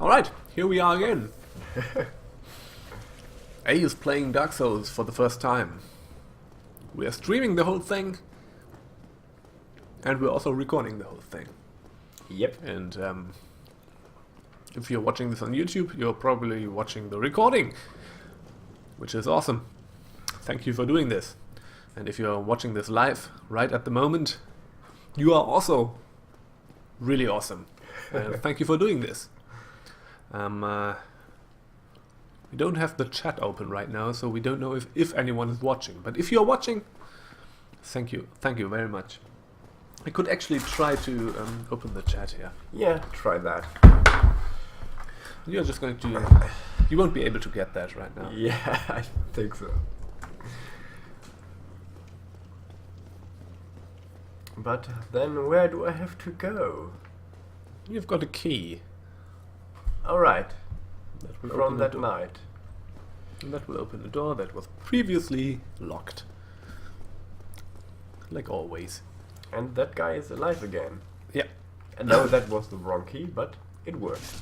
Alright, here we are again. A is playing Dark Souls for the first time. We are streaming the whole thing. And we're also recording the whole thing. Yep. And if you're watching this on YouTube, you're probably watching the recording. Which is awesome. Thank you for doing this. And if you're watching this live, right at the moment, you are also really awesome. Thank you for doing this. We don't have the chat open right now, so we don't know if anyone is watching. But if you're watching, thank you very much. I could actually try to open the chat here. Yeah, try that. You're just going to... You won't be able to get that right now. Yeah, I think so. But then where do I have to go? You've got a key. Alright. That will From open the that door. night. And that will open the door that was previously locked. Like always. And that guy is alive again. Yeah. I know that was the wrong key, but it worked.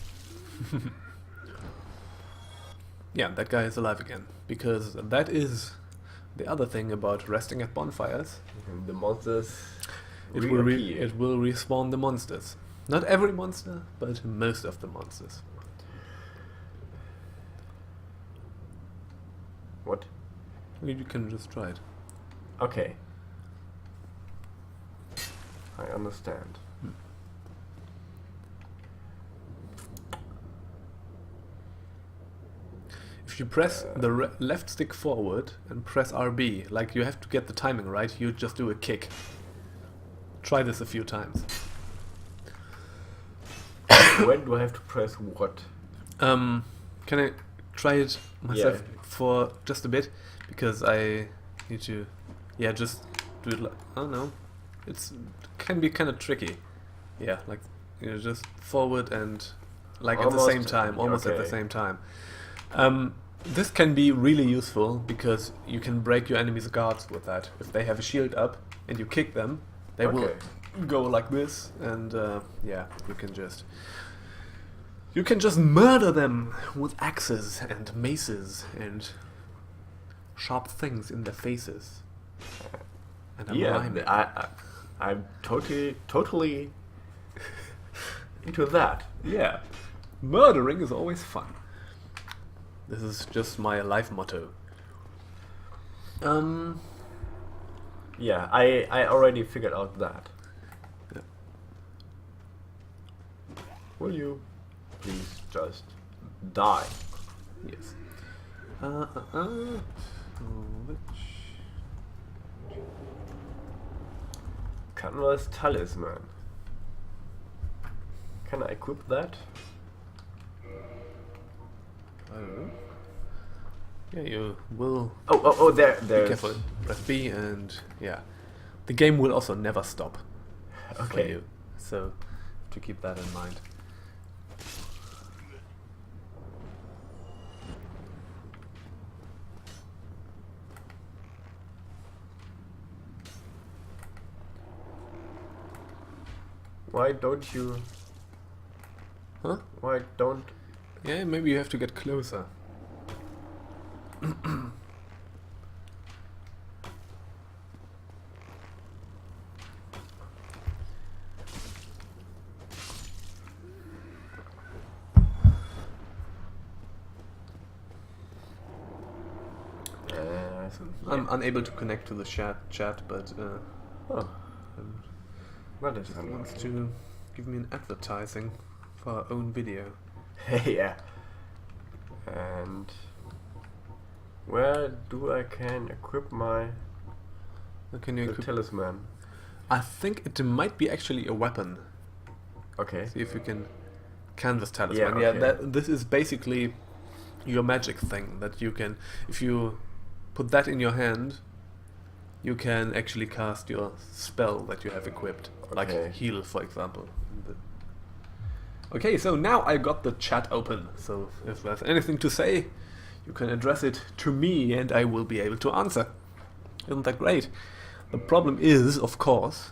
Yeah, that guy is alive again. Because that is the other thing about resting at bonfires. And the monsters It will respawn the monsters. Not every monster, but most of the monsters. What? You can just try it. Okay. I understand. If you press the left stick forward and press RB, like you have to get the timing right, you just do a kick. Try this a few times. When do I have to press what? Can I try it myself for just a bit? Because I need to, just do it like, I don't know. It can be kind of tricky. Yeah, like, just forward and like almost at the same time, almost at the same time. This can be really useful because you can break your enemy's guards with that. If they have a shield up and you kick them, they will go like this, and you can just murder them with axes and maces and sharp things in their faces. And I'm totally into that. Yeah, murdering is always fun. This is just my life motto. Yeah, I already figured out that. Yeah. Will you please just die? Yes. Canvas talisman. Can I equip that? I don't know. Yeah, you will. Oh, there. Be careful. Press B, and the game will also never stop. For Okay. you. So, to keep that in mind. Why don't you? Huh? Why don't? Yeah, maybe you have to get closer. I'm unable to connect to the chat, but What is just that? wants to give me an advertising for our own video. Yeah. And where do I can equip my Can you equip? talisman? I think it might be actually a weapon. Okay. See if you can canvas talisman. Yeah, okay. This is basically your magic thing that you can, if you put that in your hand, you can actually cast your spell that you have equipped, like heal, for example. Okay, so now I got the chat open, so if there's anything to say, you can address it to me and I will be able to answer. Isn't that great? The problem is, of course,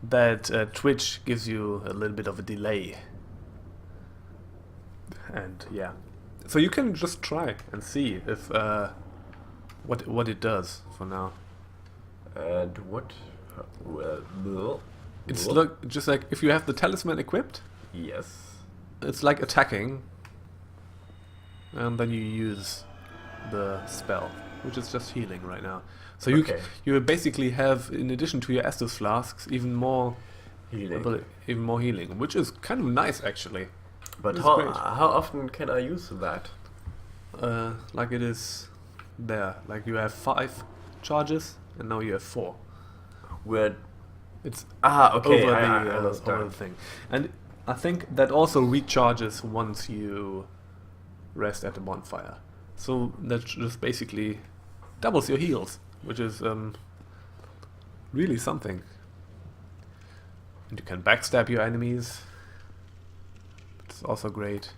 that Twitch gives you a little bit of a delay. And yeah, so you can just try and see if what it does for now. And what? Well, It's like just like if you have the talisman equipped, yes. it's like attacking, and then you use the spell, which is just healing right now. So you basically have, in addition to your Estus flasks, even more healing, which is kind of nice actually. But how often can I use that? Like it is there. Like you have 5 charges, and now you have 4. Where it's okay, over I the understand. whole thing. And I think that also recharges once you rest at the bonfire. So that just basically doubles your heals, which is really something. And you can backstab your enemies. It's also great.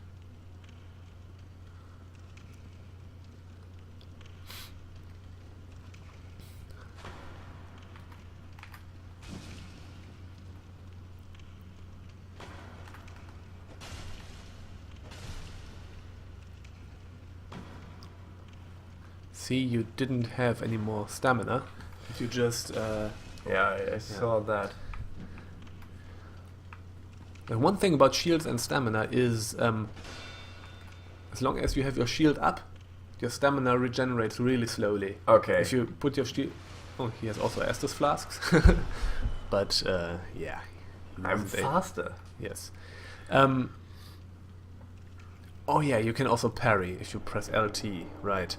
See, you didn't have any more stamina. You just yeah, I saw that. The one thing about shields and stamina is as long as you have your shield up, your stamina regenerates really slowly. Okay. If you put your shield... Oh, he has also Estus flasks. But, yeah. I'm faster. Yes. Oh yeah, you can also parry if you press LT, right.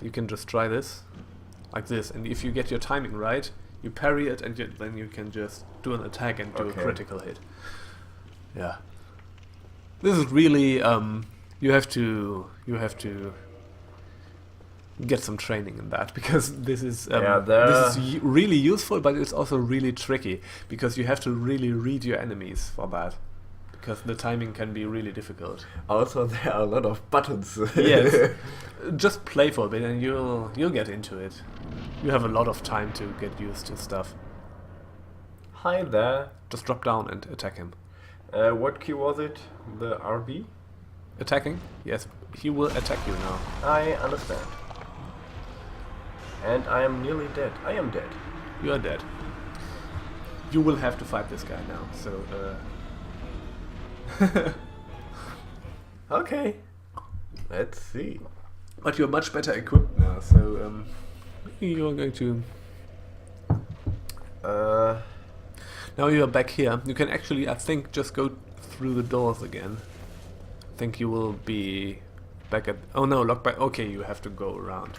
You can just try this, like this, and if you get your timing right, you parry it, and then you can just do an attack and do a critical hit. Yeah. This is really you have to get some training in that, because this is really useful, but it's also really tricky because you have to really read your enemies for that, because the timing can be really difficult. Also, there are a lot of buttons. Yes. Just play for a bit and you'll get into it. You have a lot of time to get used to stuff. Hi there. Just drop down and attack him. What key was it? The RB? Attacking? Yes, he will attack you now. I understand. And I am nearly dead. I am dead. You are dead. You will have to fight this guy now, so okay. Let's see. But you're much better equipped now, so you're going to... Now you're back here. You can actually, I think, just go through the doors again. I think you will be back at... Oh no, lock back. Okay, you have to go around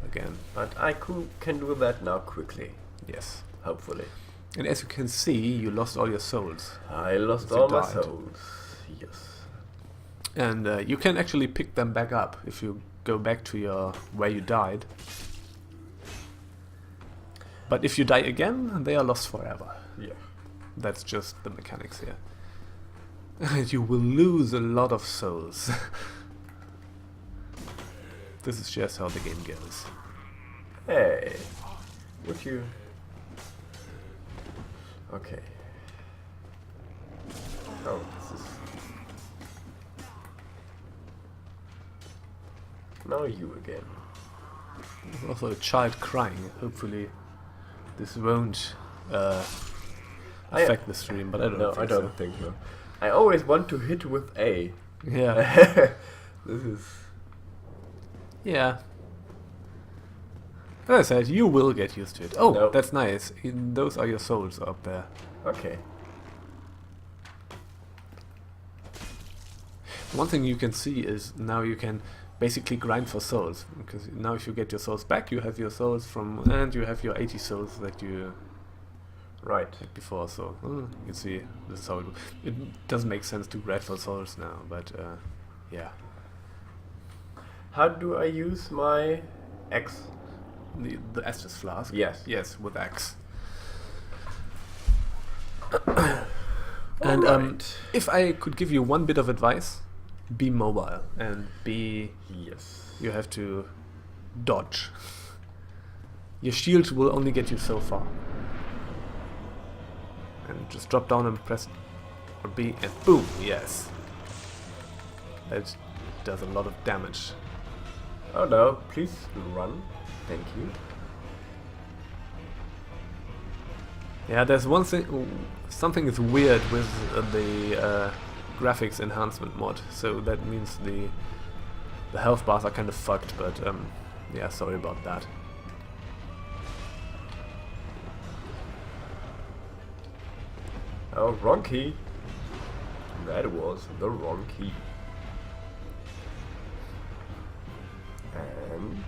again. But I can do that now quickly. Yes. Hopefully. And as you can see, you lost all your souls. I lost all my souls. Yes. And you can actually pick them back up if you go back to where you died. But if you die again, they are lost forever. Yeah. That's just the mechanics here. And you will lose a lot of souls. This is just how the game goes. Hey. Would you... Okay. Oh, this is... Now you again. There's also a child crying. Hopefully this won't affect the stream, but I don't think so. I always want to hit with A. Yeah. This is... Yeah. As I said, you will get used to it. Oh, no. That's nice. Those are your souls up there. Okay. One thing you can see is now you can basically grind for souls, because now if you get your souls back, you have your souls from, and you have your 80 souls that you had before. So you see, this is how it doesn't make sense to grind for souls now, but yeah. How do I use my X? The Estus flask? Yes. Yes, with X. And if I could give you one bit of advice, be mobile and be... Yes. You have to dodge. Your shield will only get you so far. And just drop down and press B and boom, yes. That does a lot of damage. Oh no, please run. Thank you. Yeah, there's one thing. Something is weird with the graphics enhancement mod. So that means the health bars are kind of fucked. But yeah, sorry about that. Oh, wrong key. That was the wrong key. And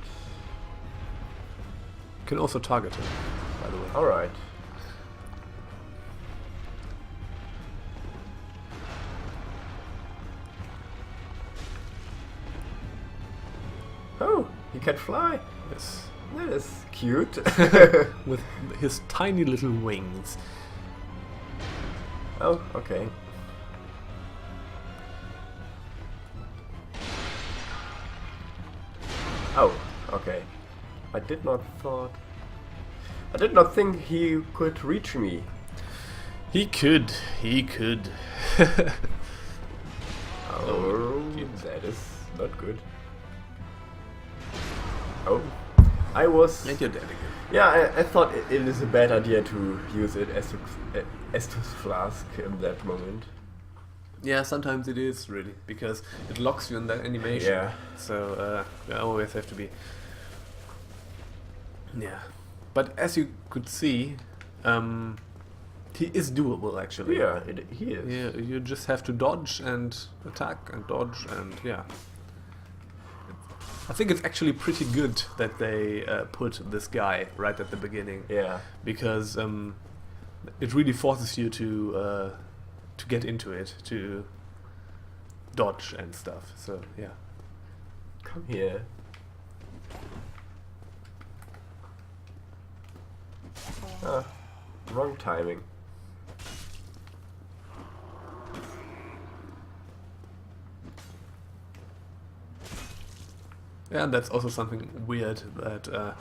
You can also target him, by the way. alright. Oh, he can fly. Yes. That is cute. With his tiny little wings. Oh, okay. Oh, okay. I did not think he could reach me. He could. Oh, that is not good. Oh, I was. And you're dead again. Yeah, I thought it is a bad idea to use it as to flask in that moment. Yeah, sometimes it is really because it locks you in that animation. Yeah. So you always have to be. Yeah, but as you could see, he is doable actually. Yeah, he is. Yeah, you just have to dodge and attack and dodge and yeah. I think it's actually pretty good that they put this guy right at the beginning. Yeah. Because it really forces you to get into it, to dodge and stuff. So yeah. Come here. Ah, wrong timing. Yeah, and that's also something weird that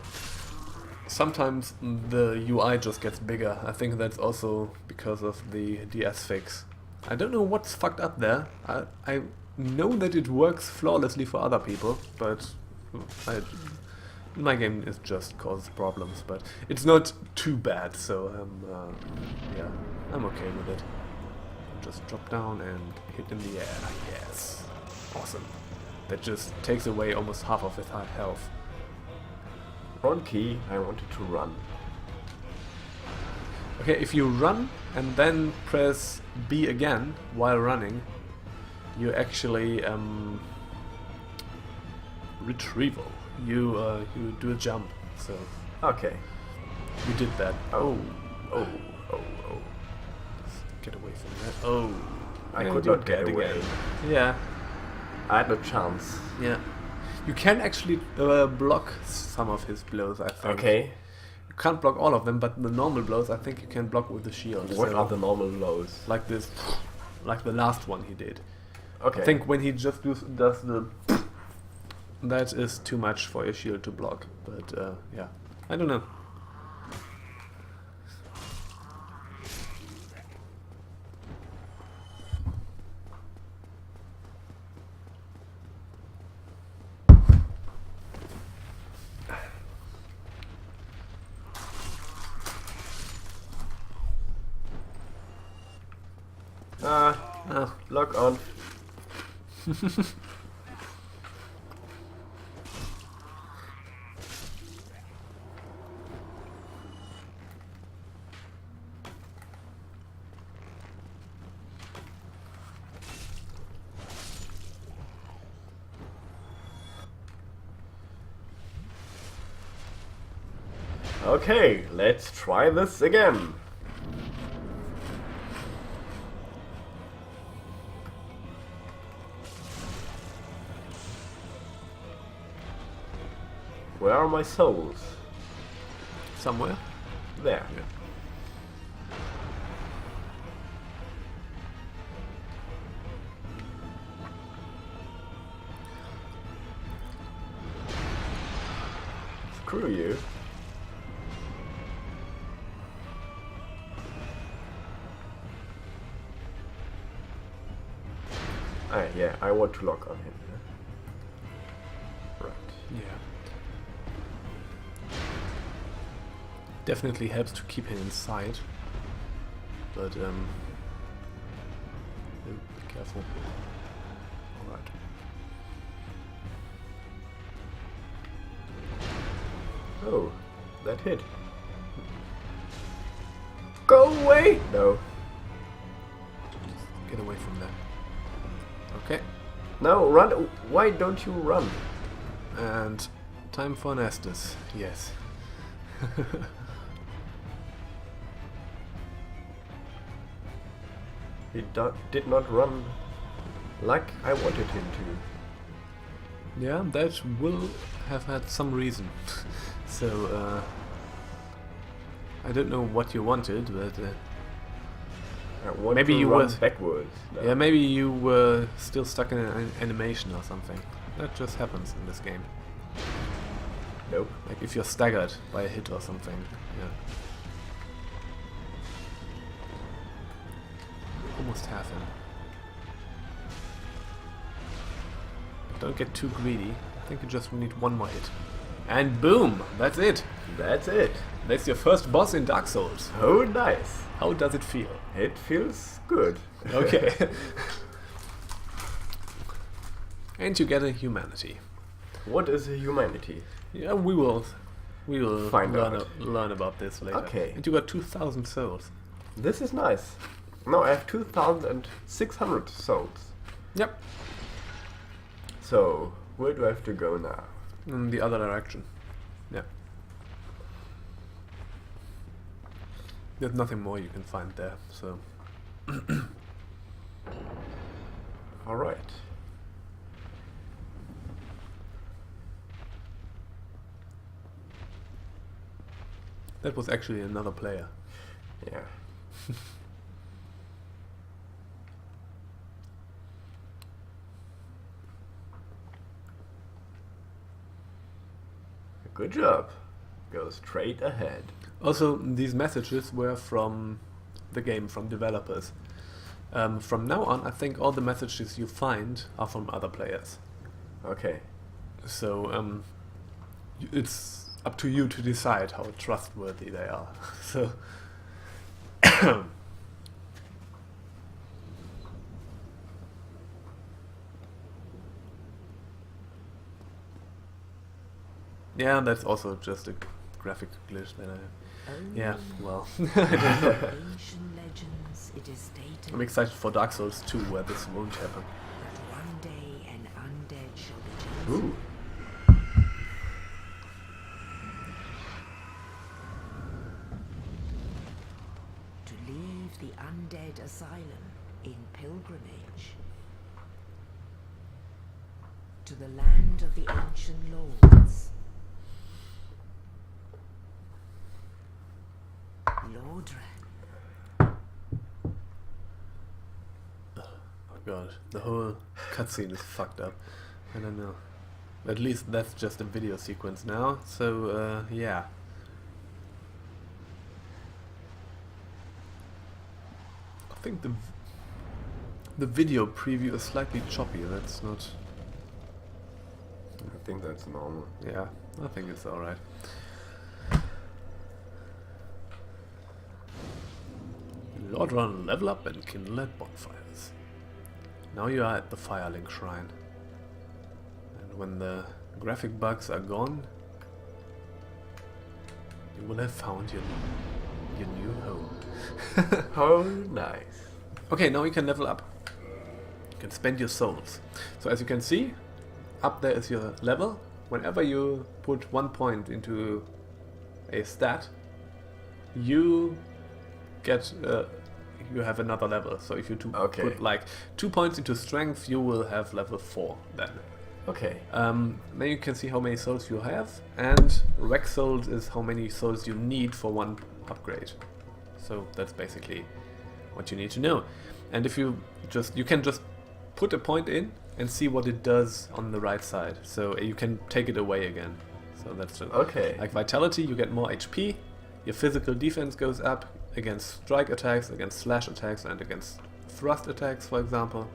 sometimes the UI just gets bigger. I think that's also because of the DS fix. I don't know what's fucked up there. I know that it works flawlessly for other people, but my game is just causes problems. But it's not too bad, so yeah, I'm okay with it. Just drop down and hit in the air. Yes, awesome. That just takes away almost half of his health. Wrong key. I wanted to run. Okay, if you run and then press B again while running, you actually retrieval. You do a jump. So Okay. you did that. Oh. Oh, Oh. get away from that. Oh, I and could you're not get dead away. again. Yeah. I had no chance. Yeah. You can actually block some of his blows, I think. Okay. You can't block all of them, but the normal blows I think you can block with the shield. What so are the normal blows? like this, like the last one he did. Okay. I think when he just does the that is too much for your shield to block. But yeah, I don't know. Lock on. Okay, let's try this again. Where are my souls? Somewhere. There. Yeah. Screw you. Yeah, I want to lock on him. Right. Yeah. Definitely helps to keep him inside. But, oh, be careful. Alright. Oh, that hit. Go away! No. Get away from there. Okay. No, run! Why don't you run? And time for Nestus. Yes. He did not run like I wanted him to. Yeah, that will have had some reason. So, I don't know what you wanted, but I want maybe to you run were backwards. No. yeah, maybe you were still stuck in an animation or something. That just happens in this game. Nope. Like if you're staggered by a hit or something. Yeah. Almost have him. Don't get too greedy. I think you just need one more hit. And boom! That's it! That's it. That's your first boss in Dark Souls. Oh, nice. How does it feel? It feels good. Okay. And you get a humanity. What is a humanity? Yeah, we will Find out. learn about this later. Okay. And you got 2,000 souls. This is nice. Now I have 2,600 souls. Yep. So, where do I have to go now? In the other direction. Yeah. There's nothing more you can find there, so... Alright. That was actually another player. Yeah. Good job. Go straight ahead. Also, these messages were from the game, from developers. From now on, I think all the messages you find are from other players. Okay. So, it's up to you to decide how trustworthy they are. So, yeah, that's also just a graphic glitch that I... Yeah, well... Ancient legends, it is stated I'm excited for Dark Souls 2, where this won't happen. that one day an undead shall be chosen. Ooh. To leave the undead asylum in pilgrimage to the land of the ancient lords. Lordran. Oh god, the whole cutscene is fucked up. I don't know. At least that's just a video sequence now, so yeah. I think the video preview is slightly choppy, that's not... I think that's normal. Yeah, I think it's alright. Lord Run, level up and kindle at bonfires. Now you are at the Firelink Shrine. And when the graphic bugs are gone, you will have found your new home. How nice. Okay, now you can level up. You can spend your souls. So as you can see, up there is your level. Whenever you put 1 point into a stat, you get you have another level. So if you put like 2 points into strength, you will have level 4 then. Okay. Then you can see how many souls you have, and Rex souls is how many souls you need for one upgrade. So that's basically what you need to know. And if you can just put a point in and see what it does on the right side. So you can take it away again. So that's just Okay. like vitality, you get more HP, your physical defense goes up against strike attacks, against slash attacks, and against thrust attacks, for example.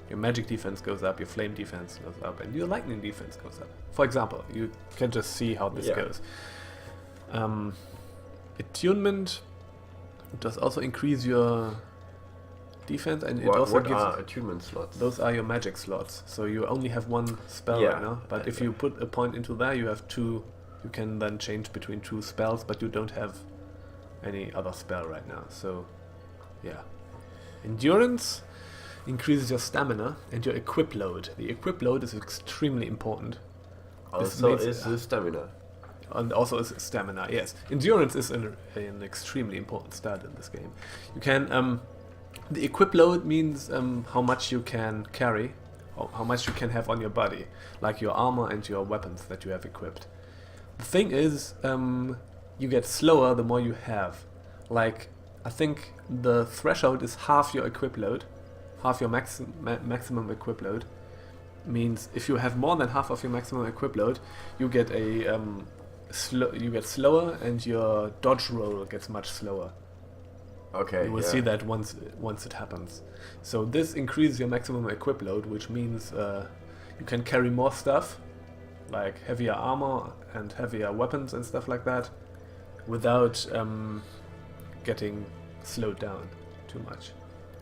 Your magic defense goes up, your flame defense goes up, and your lightning defense goes up. For example, you can just see how this goes. Attunement does also increase your defense, and it also what gives... are attunement slots? Those are your magic slots, so you only have one spell right now. But if you put a point into there, you have two. You can then change between two spells, but you don't have any other spell right now. So, yeah. Endurance increases your stamina and your equip load. The equip load is extremely important. Also is the stamina. And also is stamina, yes. Endurance is an extremely important stat in this game. You can... the equip load means how much you can carry, or how much you can have on your body, like your armor and your weapons that you have equipped. The thing is, you get slower the more you have. Like, I think the threshold is half your equip load, half your maximum equip load. Means if you have more than half of your maximum equip load, you get a you get slower, and your dodge roll gets much slower. Okay. You will see that once it happens. So this increases your maximum equip load, which means you can carry more stuff, like heavier armor and heavier weapons and stuff like that, without getting slowed down too much.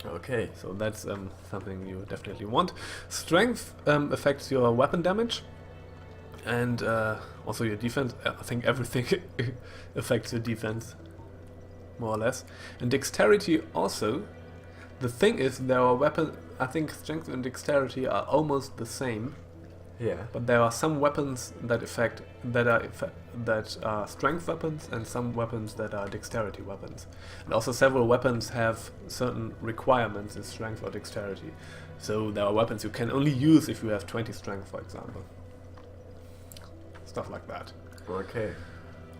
Okay. So that's something you definitely want. Strength affects your weapon damage, and also your defense. I think everything affects your defense, more or less. And dexterity also. The thing is, there are weapons. I think strength and dexterity are almost the same. Yeah. But there are some weapons that are strength weapons, and some weapons that are dexterity weapons. And also several weapons have certain requirements in strength or dexterity. So there are weapons you can only use if you have 20 strength, for example. Stuff like that. Okay.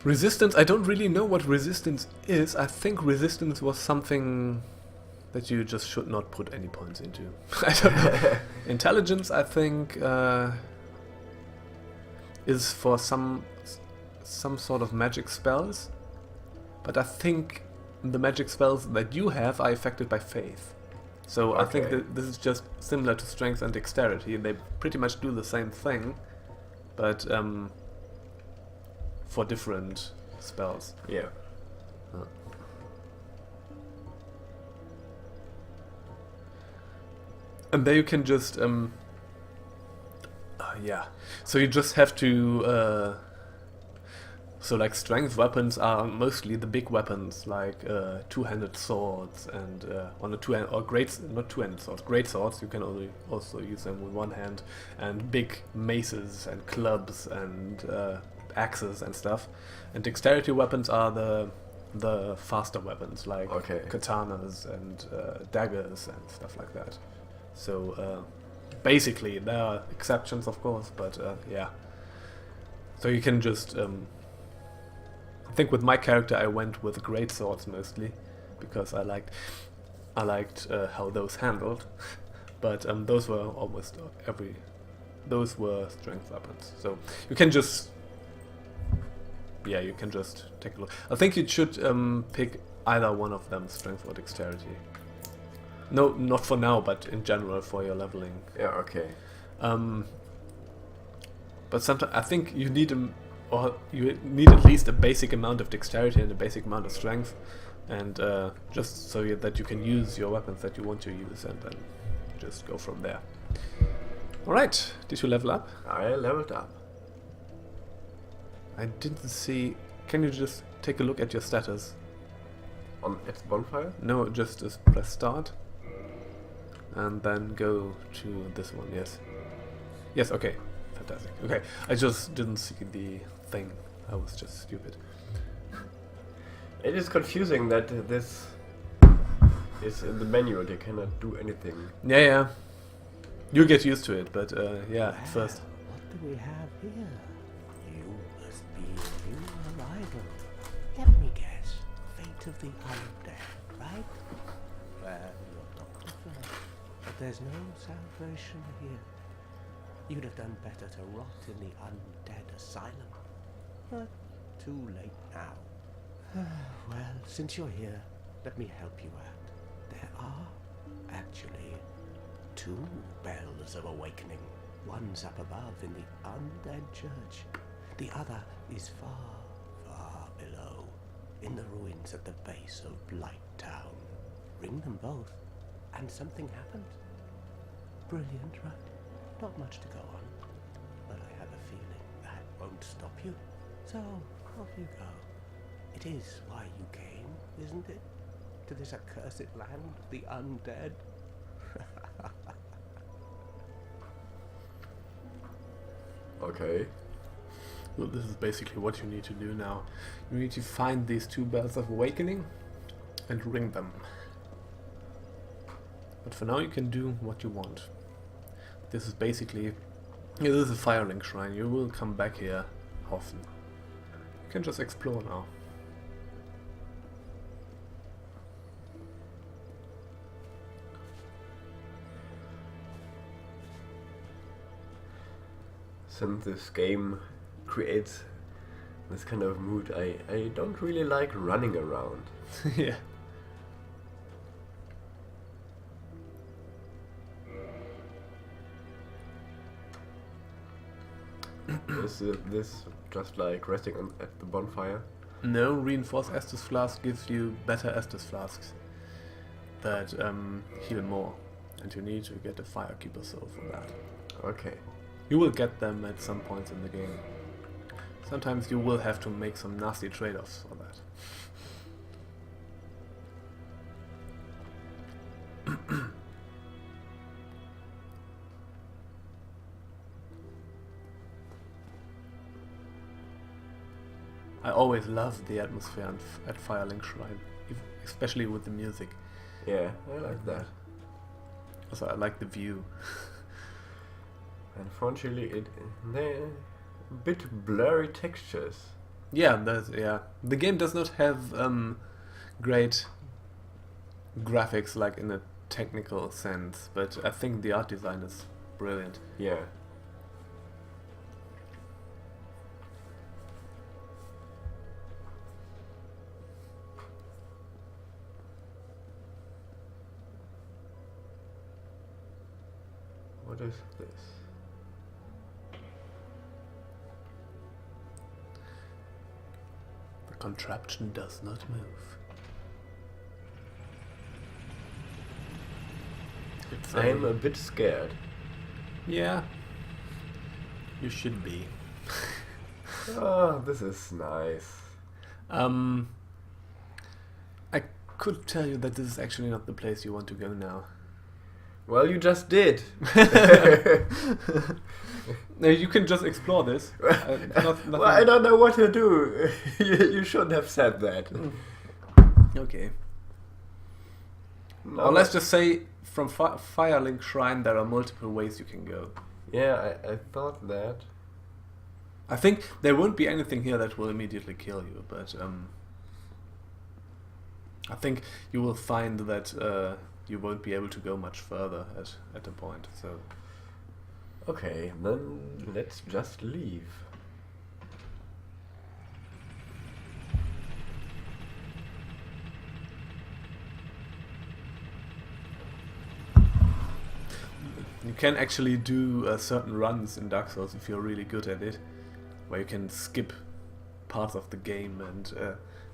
Resistance, I don't really know what resistance is. I think resistance was something that you just should not put any points into. I don't know. Intelligence, I think, is for some sort of magic spells. But I think the magic spells that you have are affected by faith. So I think that this is just similar to strength and dexterity. They pretty much do the same thing, but for different spells. Yeah. And there you can just yeah. So you just have to so like strength weapons are mostly the big weapons, like two-handed swords and on a not two-handed swords, great swords. You can only also use them with one hand, and big maces and clubs and axes and stuff. And dexterity weapons are the faster weapons, like katanas and daggers and stuff like that. So basically, there are exceptions, of course, but yeah. So you can just I think with my character I went with great swords mostly, because I liked how those handled. But those were almost those were strength weapons. So you can just take a look. I think you should pick either one of them, strength or dexterity. No, not for now, but in general for your leveling. Yeah, okay. But sometimes I think you need you need at least a basic amount of dexterity and a basic amount of strength, and just so that you can use your weapons that you want to use, and then just go from there. All right, did you level up? I leveled up. I didn't see. Can you just take a look at your status? At the bonfire? No, just press start. And then go to this one, yes. Yes, okay. Fantastic. Okay, I just didn't see the thing. I was just stupid. It is confusing that this is in the manual. You cannot do anything. Yeah. You get used to it, but yeah, Well, first. what do we have here? You must be a new arrival. Let me guess. Fate of the undead, right? Well, you're Dr. Phil. But there's no salvation here. You'd have done better to rot in the undead asylum. But too late now. Well, since you're here, let me help you out. There are actually 2 bells of awakening. One's up above in the undead church. The other is far, far below, in the ruins at the base of Blight Town. Ring them both, and something happens. Brilliant, right? Not much to go on, but I have a feeling that won't stop you. So, off you go. It is why you came, isn't it? To this accursed land of the undead? Okay. Well, this is basically what you need to do now. You need to find these 2 bells of awakening and ring them. But for now you can do what you want. This is basically... Yeah, this is a Firelink Shrine. You will come back here often. You can just explore now. Since this game creates this kind of mood, I don't really like running around. Yeah. Is this just like resting at the bonfire? No, reinforced Estus Flask gives you better Estus Flasks that heal more. And you need to get a Firekeeper Soul for that. Okay. You will get them at some points in the game. Sometimes you will have to make some nasty trade-offs for that. I always loved the atmosphere at Firelink Shrine, especially with the music. Yeah, I like that. Also, I like the view. Unfortunately, they're a bit blurry textures. Yeah, the game does not have great graphics like in a technical sense, but I think the art design is brilliant. Yeah. What is this? The contraption does not move. I'm a bit scared. Yeah, you should be. Oh, this is nice. I could tell you that this is actually not the place you want to go now. Well, you just did. No, you can just explore this. Well, I don't know what to do. You shouldn't have said that. Okay. No, Or let's just say, from Firelink Shrine there are multiple ways you can go. Yeah, I thought that. I think there won't be anything here that will immediately kill you, but I think you will find that you won't be able to go much further at a point. So Okay, then let's just leave. you can actually do certain runs in Dark Souls if you're really good at it, where you can skip parts of the game and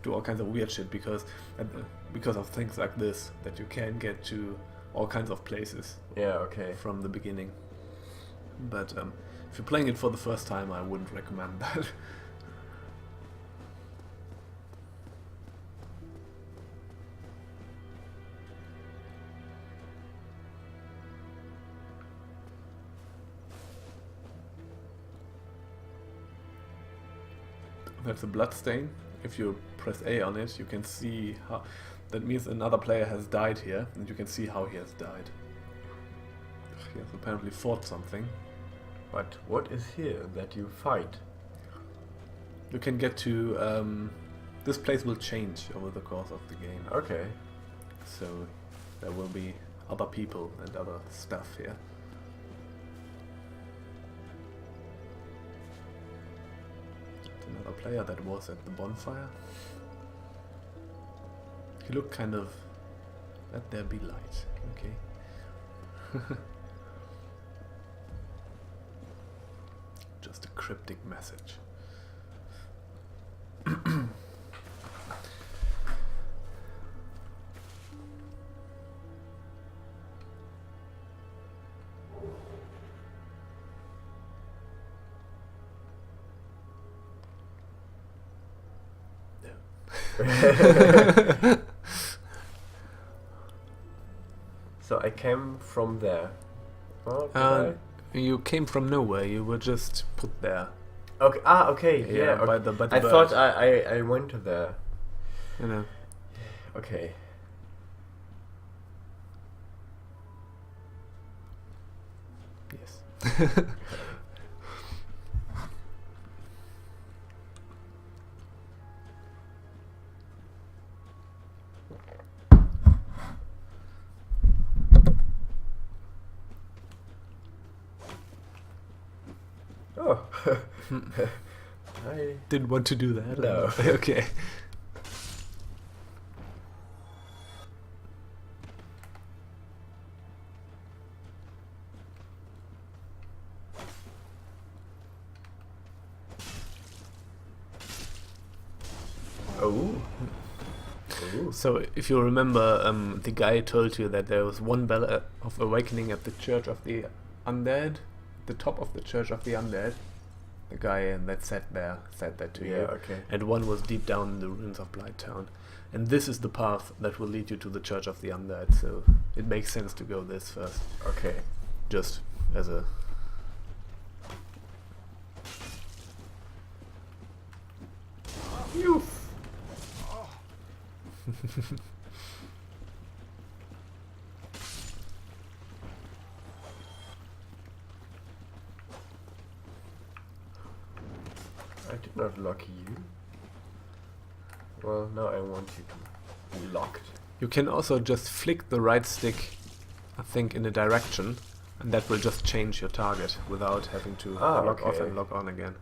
do all kinds of weird shit because of things like this, that you can get to all kinds of places Yeah, okay. from the beginning. But if you're playing it for the first time, I wouldn't recommend that. That's a blood stain. If you press A on it, you can see how... That means another player has died here, and you can see how he has died. He has apparently fought something. But what is here that you fight? You can get to... this place will change over the course of the game. Okay. So there will be other people and other stuff here. Another player that was at the bonfire. He looked kind of... Let there be light. Okay. Just a cryptic message. So I came from there. Oh, did You came from nowhere. You were just put there. I? Okay. Ah, okay. Yeah. by okay. the I bird. thought I went to there. You know. Okay. Yes. Oh. I Didn't want to do that. No. Okay. Oh. Ooh. So, if you remember, the guy told you that there was one bell of awakening at the Church of the Undead, the top of the Church of the Undead. The guy that sat there said that to Yeah, you. okay. And one was deep down in the ruins of Blighttown. And this is the path that will lead you to the Church of the Undead, so it makes sense to go this first. Okay. Just as a... You. I did not lock you. Well, now I want you to be locked. You can also just flick the right stick, I think, in a direction, and that will just change your target without having to lock off okay. and lock on again.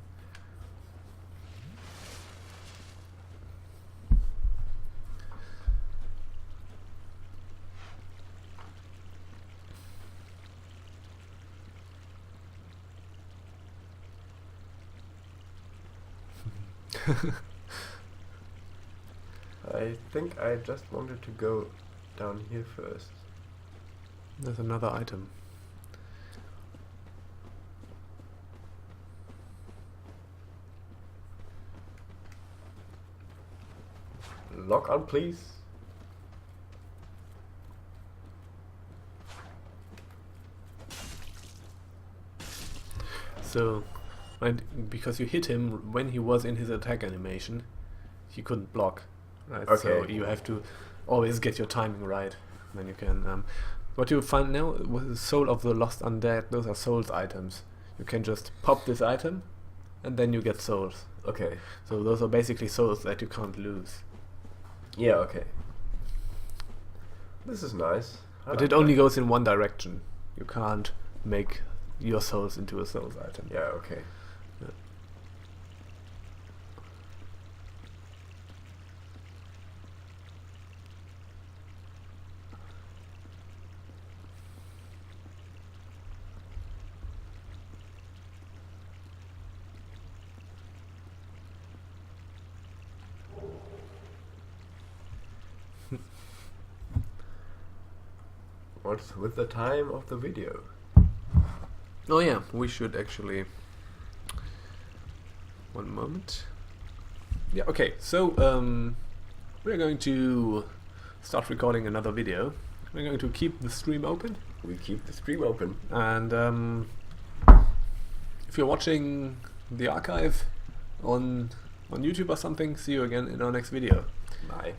I think I just wanted to go down here first. There's another item. Lock on, please. So, because you hit him when he was in his attack animation, he couldn't block. Right? So Okay. you have to always get your timing right. Then you can... what you find now was the Soul of the Lost Undead. Those are souls items. You can just pop this item, and then you get souls. Okay. So those are basically souls that you can't lose. Yeah, okay. This is nice. I But like it only that. goes in one direction. You can't make your souls into a souls item. Yeah, okay. Yeah. What's with the time of the video? Oh yeah, we should actually... One moment. Yeah, okay, so we're going to start recording another video. We're going to keep the stream open, We keep the stream open. and if you're watching the archive on YouTube or something, see you again in our next video. Bye.